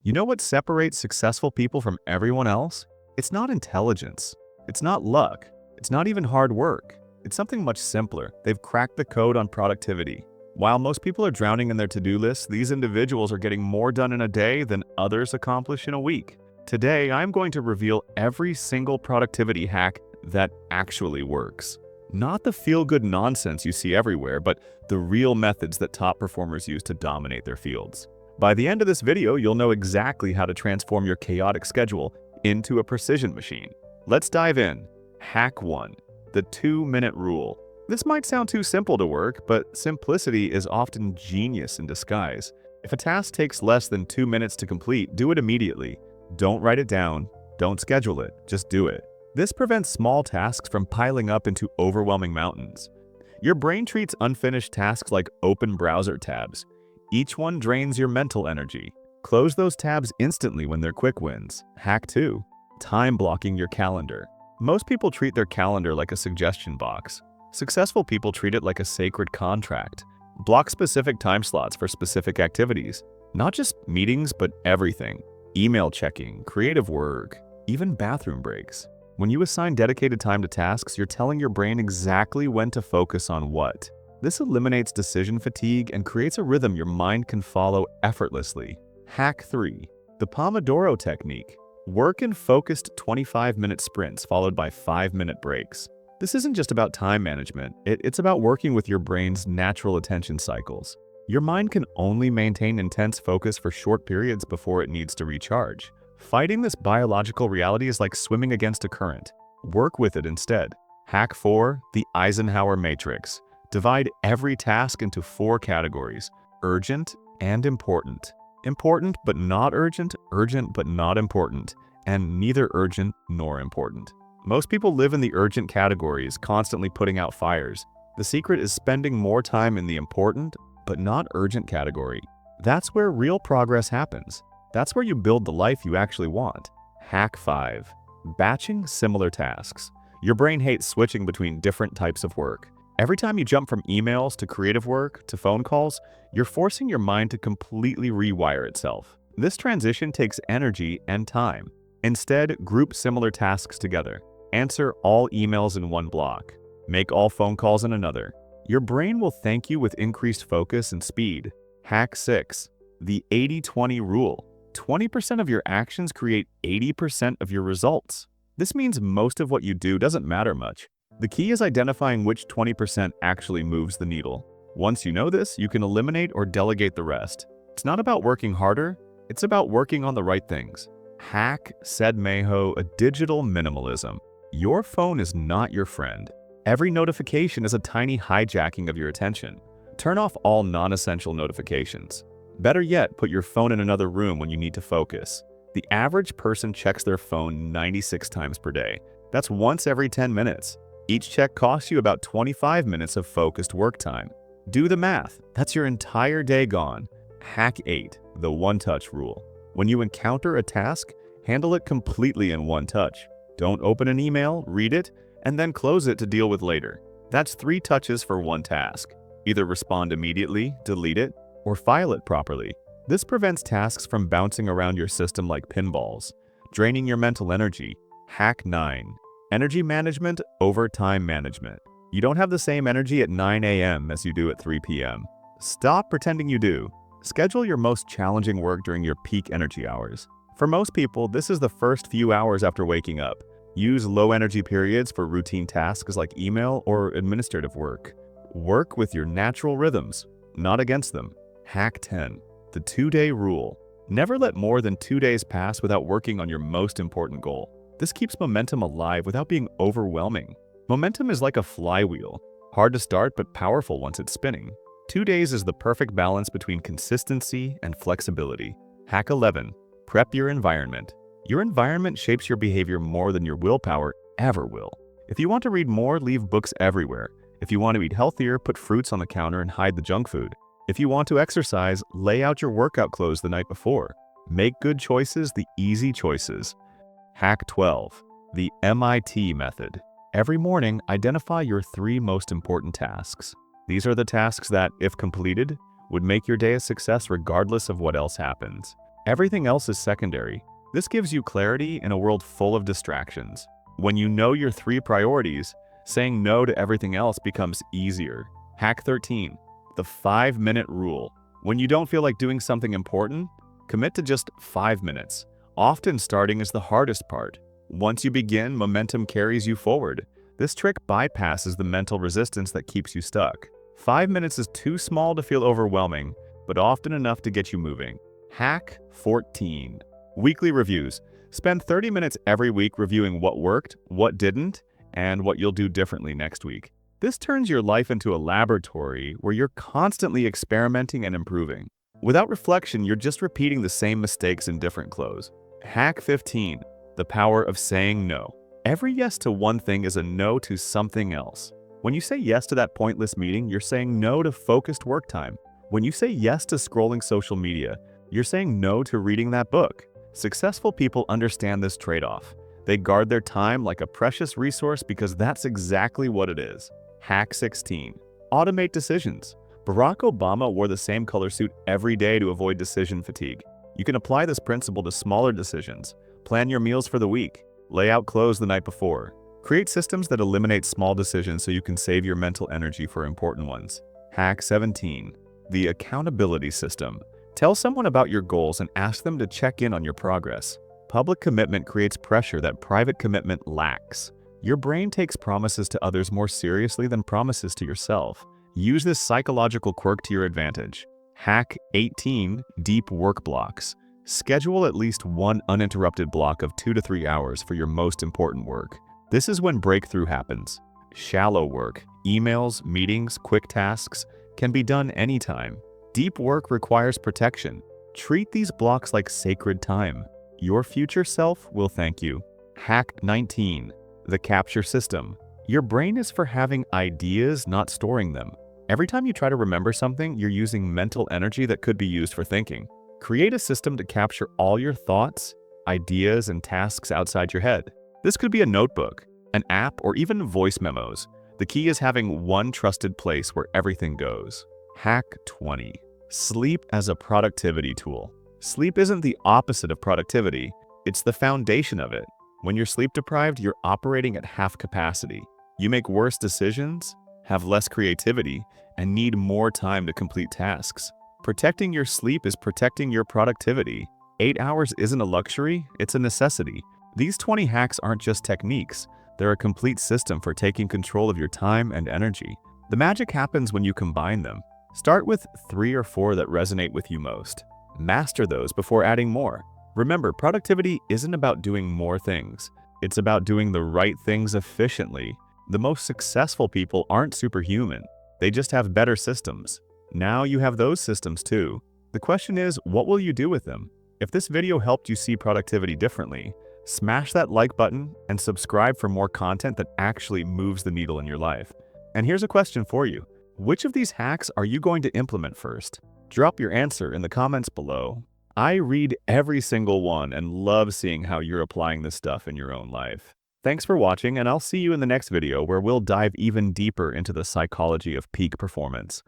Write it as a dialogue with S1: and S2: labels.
S1: You know what separates successful people from everyone else? It's not intelligence. It's not luck. It's not even hard work. It's something much simpler. They've cracked the code on productivity. While most people are drowning in their to-do lists, these individuals are getting more done in a day than others accomplish in a week. Today, I'm going to reveal every single productivity hack that actually works. Not the feel-good nonsense you see everywhere, but the real methods that top performers use to dominate their fields. By the end of this video, you'll know exactly how to transform your chaotic schedule into a precision machine. Let's dive in. Hack 1. The 2-minute rule. This might sound too simple to work, but simplicity is often genius in disguise. If a task takes less than 2 minutes to complete, do it immediately. Don't write it down. Don't schedule it. Just do it. This prevents small tasks from piling up into overwhelming mountains. Your brain treats unfinished tasks like open browser tabs. Each one drains your mental energy. Close those tabs instantly when they're quick wins. Hack 2. Time blocking your calendar. Most people treat their calendar like a suggestion box. Successful people treat it like a sacred contract. Block specific time slots for specific activities. Not just meetings, but everything. Email checking, creative work, even bathroom breaks. When you assign dedicated time to tasks, you're telling your brain exactly when to focus on what. This eliminates decision fatigue and creates a rhythm your mind can follow effortlessly. Hack 3. The Pomodoro technique. Work in focused 25-minute sprints followed by 5-minute breaks. This isn't just about time management, it's about working with your brain's natural attention cycles. Your mind can only maintain intense focus for short periods before it needs to recharge. Fighting this biological reality is like swimming against a current. Work with it instead. Hack 4. The Eisenhower matrix. Divide every task into 4 categories: urgent and important. Important but not urgent, urgent but not important, and neither urgent nor important. Most people live in the urgent categories, constantly putting out fires. The secret is spending more time in the important but not urgent category. That's where real progress happens. That's where you build the life you actually want. Hack 5. Batching similar tasks. Your brain hates switching between different types of work. Every time you jump from emails to creative work to phone calls, you're forcing your mind to completely rewire itself. This transition takes energy and time. Instead, group similar tasks together. Answer all emails in one block. Make all phone calls in another. Your brain will thank you with increased focus and speed. Hack 6. The 80-20 rule. 20% of your actions create 80% of your results. This means most of what you do doesn't matter much. The key is identifying which 20% actually moves the needle. Once you know this, you can eliminate or delegate the rest. It's not about working harder, it's about working on the right things. Hack, said Mayho, a digital minimalism. Your phone is not your friend. Every notification is a tiny hijacking of your attention. Turn off all non-essential notifications. Better yet, put your phone in another room when you need to focus. The average person checks their phone 96 times per day. That's once every 10 minutes. Each check costs you about 25 minutes of focused work time. Do the math. That's your entire day gone. Hack 8. The one-touch rule. When you encounter a task, handle it completely in one touch. Don't open an email, read it, and then close it to deal with later. That's 3 touches for one task. Either respond immediately, delete it, or file it properly. This prevents tasks from bouncing around your system like pinballs, draining your mental energy. Hack 9. Energy management over time management. You don't have the same energy at 9 a.m. as you do at 3 p.m. Stop pretending you do. Schedule your most challenging work during your peak energy hours. For most people, this is the first few hours after waking up. Use low-energy periods for routine tasks like email or administrative work. Work with your natural rhythms, not against them. Hack 10. The 2-day rule. Never let more than 2 days pass without working on your most important goal. This keeps momentum alive without being overwhelming. Momentum is like a flywheel. Hard to start but powerful once it's spinning. 2 days is the perfect balance between consistency and flexibility. Hack 11. Prep your environment. Your environment shapes your behavior more than your willpower ever will. If you want to read more, leave books everywhere. If you want to eat healthier, put fruits on the counter and hide the junk food. If you want to exercise, lay out your workout clothes the night before. Make good choices the easy choices. Hack 12. The MIT method. Every morning, identify your 3 most important tasks. These are the tasks that, if completed, would make your day a success regardless of what else happens. Everything else is secondary. This gives you clarity in a world full of distractions. When you know your 3 priorities, saying no to everything else becomes easier. Hack 13. The 5-minute rule. When you don't feel like doing something important, commit to just 5 minutes. Often starting is the hardest part. Once you begin, momentum carries you forward. This trick bypasses the mental resistance that keeps you stuck. 5 minutes is too small to feel overwhelming, but often enough to get you moving. Hack 14. Weekly reviews. Spend 30 minutes every week reviewing what worked, what didn't, and what you'll do differently next week. This turns your life into a laboratory where you're constantly experimenting and improving. Without reflection, you're just repeating the same mistakes in different clothes. Hack 15. The power of saying no. Every yes to one thing is a no to something else. When you say yes to that pointless meeting, you're saying no to focused work time. When you say yes to scrolling social media, you're saying no to reading that book. Successful people understand this trade-off. They guard their time like a precious resource because that's exactly what it is. Hack 16. Automate decisions. Barack Obama wore the same color suit every day to avoid decision fatigue. You can apply this principle to smaller decisions. Plan your meals for the week. Lay out clothes the night before. Create systems that eliminate small decisions so you can save your mental energy for important ones. Hack 17. The accountability system. Tell someone about your goals and ask them to check in on your progress. Public commitment creates pressure that private commitment lacks. Your brain takes promises to others more seriously than promises to yourself. Use this psychological quirk to your advantage. Hack 18. Deep work blocks. Schedule at least one uninterrupted block of 2 to 3 hours for your most important work. This is when breakthrough happens. Shallow work, emails, meetings, quick tasks can be done anytime. Deep work requires protection. Treat these blocks like sacred time. Your future self will thank you. Hack 19. The capture system. Your brain is for having ideas, not storing them. Every time you try to remember something, you're using mental energy that could be used for thinking. Create a system to capture all your thoughts, ideas, and tasks outside your head. This could be a notebook, an app, or even voice memos. The key is having one trusted place where everything goes. Hack 20. Sleep as a productivity tool. Sleep isn't the opposite of productivity, it's the foundation of it. When you're sleep deprived, you're operating at half capacity. You make worse decisions, have less creativity, and need more time to complete tasks. Protecting your sleep is protecting your productivity. 8 hours isn't a luxury, it's a necessity. These 20 hacks aren't just techniques, they're a complete system for taking control of your time and energy. The magic happens when you combine them. Start with 3 or 4 that resonate with you most. Master those before adding more. Remember, productivity isn't about doing more things. It's about doing the right things efficiently. The most successful people aren't superhuman. They just have better systems. Now you have those systems too. The question is, what will you do with them? If this video helped you see productivity differently, smash that like button and subscribe for more content that actually moves the needle in your life. And here's a question for you. Which of these hacks are you going to implement first? Drop your answer in the comments below. I read every single one and love seeing how you're applying this stuff in your own life. Thanks for watching, and I'll see you in the next video where we'll dive even deeper into the psychology of peak performance.